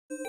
Terima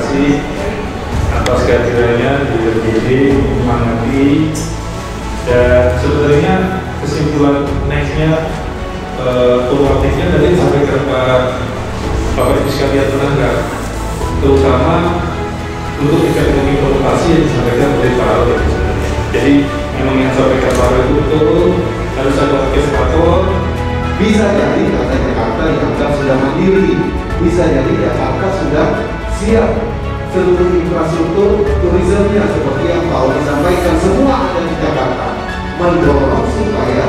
kasih atas kehadirannya di RGD, menyemangati, dan sebenarnya kesimpulan nextnya, formatifnya tadi disampaikan Bapak Ibu sekalian penangga, terutama untuk ekonomi inovasi yang disampaikan oleh Pak Arul. Jadi memang yang disampaikan Pak Arul itu betul, harus ada orkestrator. Bisa jadi kota Jakarta dianggap sudah mandiri, bisa jadi Jakarta sudah siap seluruh infrastruktur turismenya seperti yang Pak Oli sampaikan, semua ada di Jakarta, mendorong supaya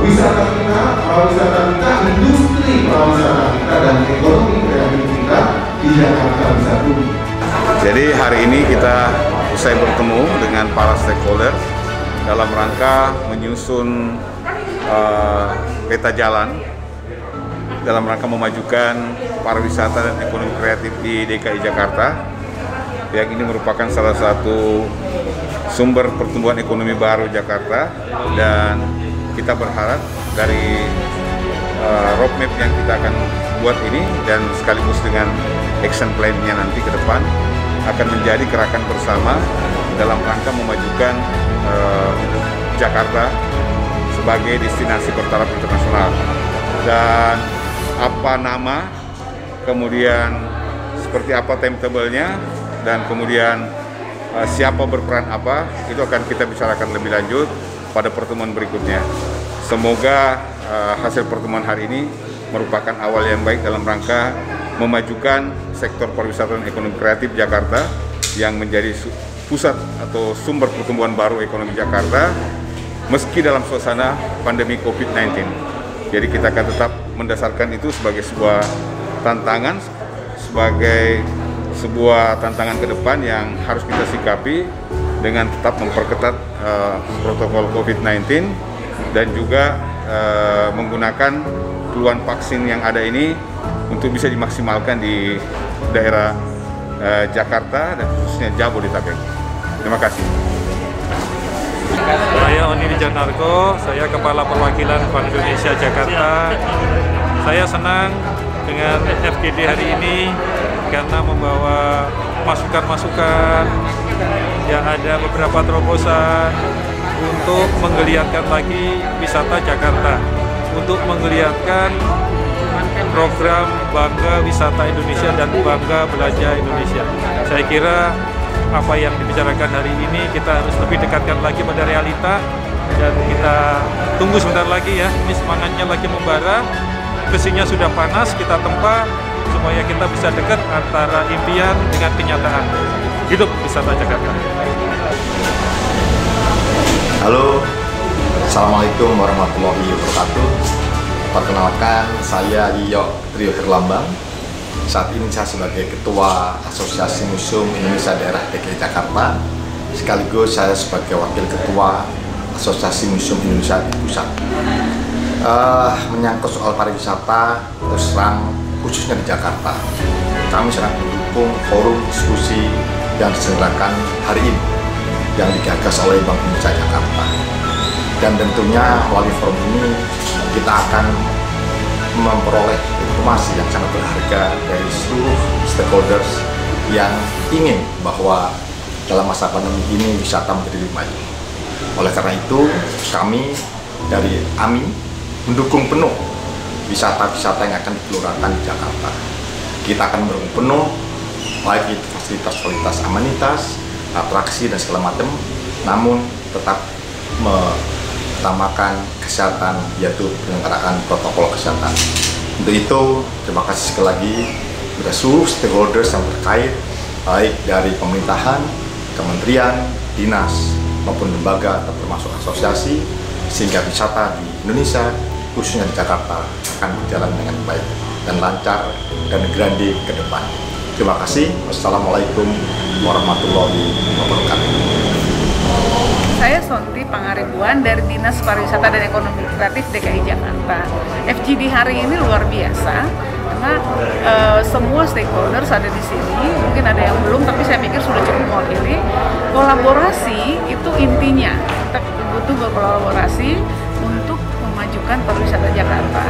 wisata kita, pariwisata kita, industri pariwisata kita, dan ekonomi kreatif kita di Jakarta bisa tumbuh. Jadi hari ini kita usai bertemu dengan para stakeholder dalam rangka menyusun peta jalan dalam rangka memajukan pariwisata dan ekonomi kreatif di DKI Jakarta, yang ini merupakan salah satu sumber pertumbuhan ekonomi baru Jakarta, dan kita berharap dari roadmap yang kita akan buat ini dan sekaligus dengan action plan-nya nanti ke depan akan menjadi gerakan bersama dalam rangka memajukan Jakarta sebagai destinasi bertaraf internasional. Dan apa nama, kemudian seperti apa timetable-nya, dan kemudian siapa berperan apa, itu akan kita bicarakan lebih lanjut pada pertemuan berikutnya. Semoga hasil pertemuan hari ini merupakan awal yang baik dalam rangka memajukan sektor pariwisata dan ekonomi kreatif Jakarta yang menjadi pusat atau sumber pertumbuhan baru ekonomi Jakarta meski dalam suasana pandemi COVID-19. Jadi kita akan tetap mendasarkan itu sebagai sebuah tantangan, sebagai sebuah tantangan ke depan yang harus kita sikapi dengan tetap memperketat protokol COVID-19 dan juga menggunakan peluang vaksin yang ada ini untuk bisa dimaksimalkan di daerah Jakarta dan khususnya Jabodetabek. Terima kasih. Saya Oni Wijanarko, saya Kepala Perwakilan Bank Indonesia Jakarta. Saya senang dengan FGD hari ini karena membawa masukan-masukan, ya ada beberapa terobosan untuk menggeliatkan lagi wisata Jakarta, untuk menggeliatkan program Bangga Wisata Indonesia dan Bangga Belanja Indonesia. Saya kira apa yang dibicarakan hari ini kita harus lebih dekatkan lagi pada realita, dan kita tunggu sebentar lagi ya. Ini semangatnya lagi membara, besinya sudah panas, kita tempa supaya kita bisa dekat antara impian dengan kenyataan. Hidup wisata Jakarta. Halo, Assalamualaikum warahmatullahi wabarakatuh. Perkenalkan, saya Iyo Trio Herlambang. Saat ini saya sebagai Ketua Asosiasi Museum Indonesia Daerah DKI Jakarta, sekaligus saya sebagai Wakil Ketua Asosiasi Museum Indonesia di Pusat. Menyangkut soal pariwisata, terus terang khususnya di Jakarta, kami sangat mendukung forum diskusi yang diselenggarakan hari ini yang digagas oleh Bank Indonesia Jakarta. Dan tentunya melalui forum ini kita akan memperoleh informasi yang sangat berharga dari seluruh stakeholders yang ingin bahwa dalam masa pandemi ini wisata menjadi lebih maju. Oleh karena itu, kami dari AMI mendukung penuh wisata-wisata yang akan digelurakan di Jakarta. Kita akan mendukung penuh baik itu fasilitas amenitas, atraksi dan segala macam, namun tetap utamakan kesehatan, yaitu penyelenggaraan protokol kesehatan. Untuk itu, terima kasih sekali lagi kepada seluruh stakeholders yang terkait, baik dari pemerintahan, kementerian, dinas, maupun lembaga termasuk asosiasi, sehingga wisata di Indonesia, khususnya di Jakarta, akan berjalan dengan baik dan lancar dan grande ke depan. Terima kasih. Wassalamualaikum warahmatullahi wabarakatuh. Saya Sonti Pangaribuan dari Dinas Pariwisata dan Ekonomi Kreatif DKI Jakarta. FGD hari ini luar biasa karena semua stakeholders ada di sini. Mungkin ada yang belum, tapi saya pikir sudah cukup mewakili. Kolaborasi itu intinya. Kita butuh berkolaborasi untuk memajukan pariwisata Jakarta.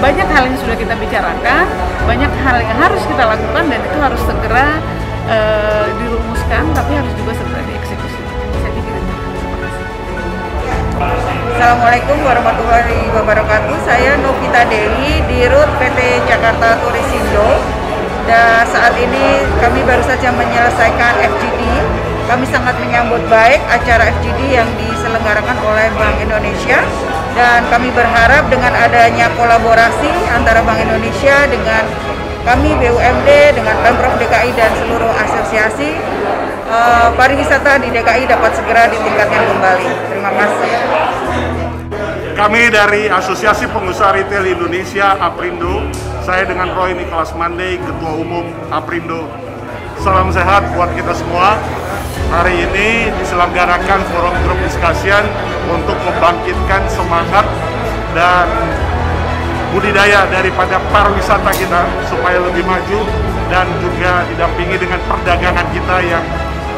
Banyak hal yang sudah kita bicarakan, banyak hal yang harus kita lakukan, dan itu harus segera dirumuskan, tapi harus juga segera dieksekusi. Saya pikir itu. Terima kasih. Assalamualaikum warahmatullahi wabarakatuh. Saya Novita Dewi, Dirut PT Jakarta Tourismindo. Dan saat ini kami baru saja menyelesaikan FGD. Kami sangat menyambut baik acara FGD yang diselenggarakan oleh Bank Indonesia, dan kami berharap dengan adanya kolaborasi antara Bank Indonesia dengan kami BUMD, dengan Pemprov DKI dan seluruh asosiasi pariwisata di DKI dapat segera ditingkatkan kembali. Terima kasih. Kami dari Asosiasi Pengusaha Retail Indonesia, APRindo, saya dengan Roy Nicholas Mandey, Ketua Umum APRindo. Salam sehat buat kita semua. Hari ini diselenggarakan forum grup discussion untuk membangkitkan semangat dan budidaya daripada pariwisata kita supaya lebih maju, dan juga didampingi dengan perdagangan kita yang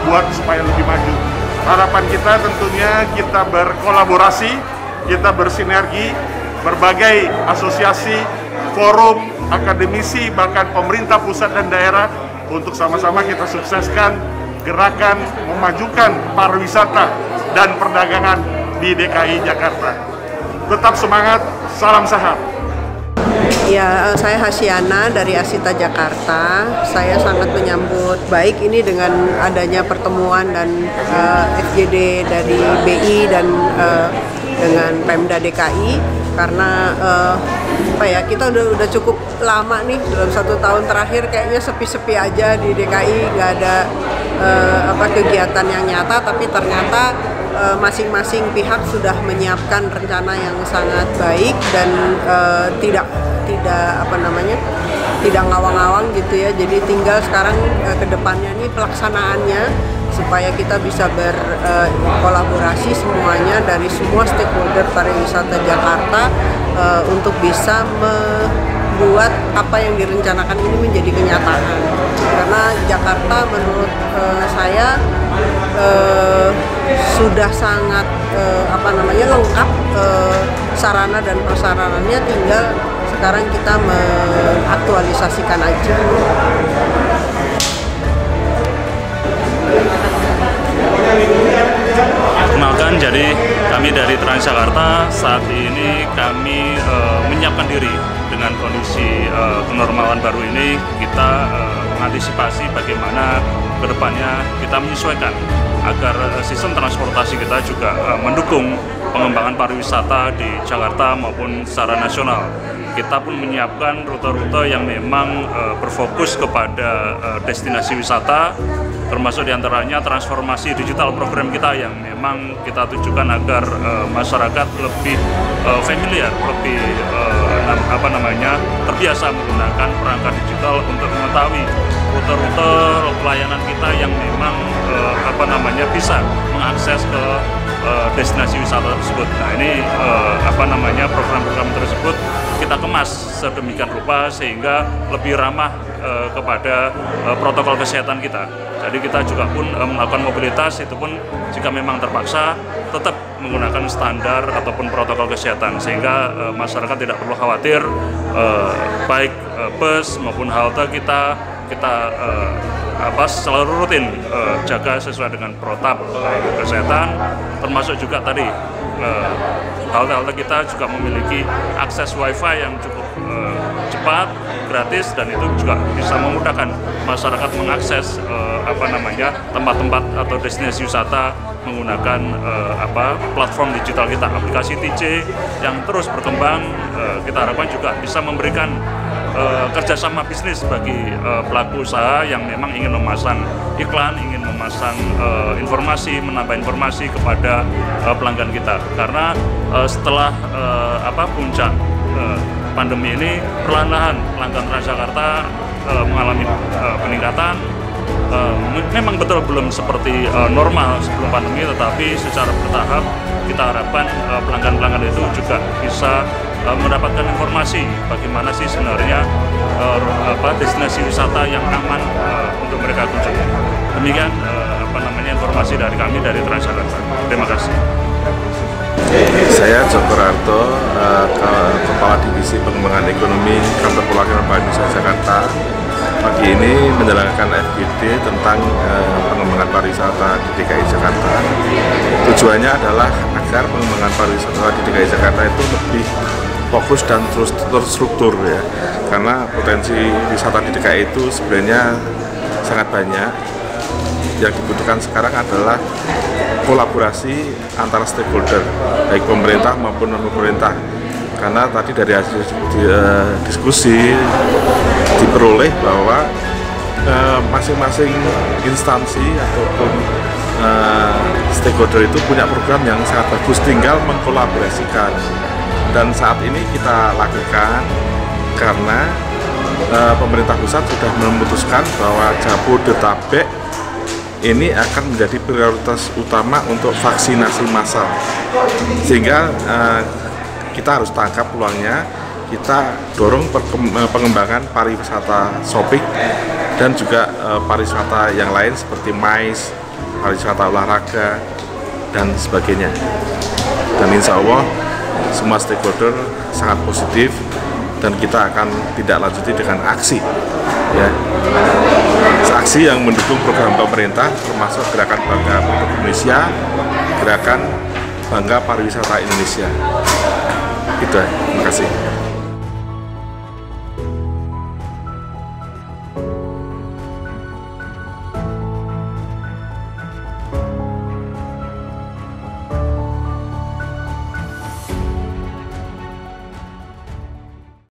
buat supaya lebih maju. Harapan kita tentunya kita berkolaborasi, kita bersinergi, berbagai asosiasi, forum, akademisi, bahkan pemerintah pusat dan daerah untuk sama-sama kita sukseskan gerakan memajukan pariwisata dan perdagangan di DKI Jakarta. Tetap semangat, salam sehat. Ya, saya Hasyana dari Asita Jakarta. Saya sangat menyambut baik ini dengan adanya pertemuan dan FGD dari BI dan dengan Pemda DKI, karena kita udah cukup lama nih, dalam 1 tahun terakhir kayaknya sepi-sepi aja di DKI, nggak ada kegiatan yang nyata, tapi ternyata masing-masing pihak sudah menyiapkan rencana yang sangat baik dan tidak ngawang-ngawang gitu ya. Jadi tinggal sekarang ke depannya nih pelaksanaannya, supaya kita bisa berkolaborasi semuanya dari semua stakeholder pariwisata Jakarta untuk bisa membuat apa yang direncanakan ini menjadi kenyataan. Karena Jakarta menurut saya sudah sangat lengkap sarana dan prasarananya, tinggal sekarang kita mengaktualisasikan aja. Perkenalkan, jadi kami dari Transjakarta saat ini kami menyiapkan diri dengan kondisi kenormalan baru ini. Kita mengantisipasi bagaimana kedepannya kita menyesuaikan agar sistem transportasi kita juga mendukung pengembangan pariwisata di Jakarta maupun secara nasional. Kita pun menyiapkan rute-rute yang memang berfokus kepada destinasi wisata, termasuk diantaranya transformasi digital program kita yang memang kita tujukan agar masyarakat lebih familiar, lebih terbiasa menggunakan perangkat digital untuk mengetahui rute-rute pelayanan kita yang memang bisa mengakses ke destinasi wisata tersebut. Nah, ini program-program tersebut kita kemas sedemikian rupa sehingga lebih ramah kepada protokol kesehatan kita. Jadi kita juga pun melakukan mobilitas, itu pun jika memang terpaksa tetap menggunakan standar ataupun protokol kesehatan, sehingga masyarakat tidak perlu khawatir, baik bus maupun halte kita selalu rutin jaga sesuai dengan protap kesehatan, termasuk juga tadi halte-halte kita juga memiliki akses wifi yang cukup cepat, gratis, dan itu juga bisa memudahkan masyarakat mengakses tempat-tempat atau destinasi wisata menggunakan platform digital kita. Aplikasi TJ yang terus berkembang, kita harapkan juga bisa memberikan kerjasama bisnis bagi pelaku usaha yang memang ingin memasang iklan, ingin memasang informasi, menambah informasi kepada pelanggan kita. Karena setelah puncak pandemi ini, perlahan-lahan pelanggan Transjakarta mengalami peningkatan. Memang betul belum seperti normal sebelum pandemi, tetapi secara bertahap kita harapkan pelanggan-pelanggan itu juga bisa mendapatkan informasi bagaimana sih sebenarnya destinasi wisata yang aman untuk mereka kunjungi. Demikian informasi dari kami dari Transjakarta. Terima kasih. Saya Joko Rarto, Kepala Divisi Pengembangan Ekonomi Kantor Perwakilan Bank Indonesia Jakarta. Pagi ini menjalankan FGD tentang pengembangan pariwisata di DKI Jakarta. Tujuannya adalah agar pengembangan pariwisata di DKI Jakarta itu lebih fokus dan terus terstruktur ya. Karena potensi wisata di DKI itu sebenarnya sangat banyak. Yang dibutuhkan sekarang adalah kolaborasi antara stakeholder, baik pemerintah maupun non-pemerintah. Karena tadi dari hasil diskusi diperoleh bahwa masing-masing instansi ataupun stakeholder itu punya program yang sangat bagus, tinggal mengkolaborasikan. Dan saat ini kita lakukan karena pemerintah pusat sudah memutuskan bahwa Jabodetabek ini akan menjadi prioritas utama untuk vaksinasi massal, sehingga kita harus tangkap peluangnya. Kita dorong pengembangan pariwisata shopping dan juga pariwisata yang lain seperti MICE, pariwisata olahraga dan sebagainya. Dan insya Allah semua stakeholder sangat positif dan kita akan tidak lanjuti dengan aksi ya. Aksi yang mendukung program pemerintah termasuk gerakan Bangga Produk Indonesia, gerakan Bangga Pariwisata Indonesia. Itu, terima kasih.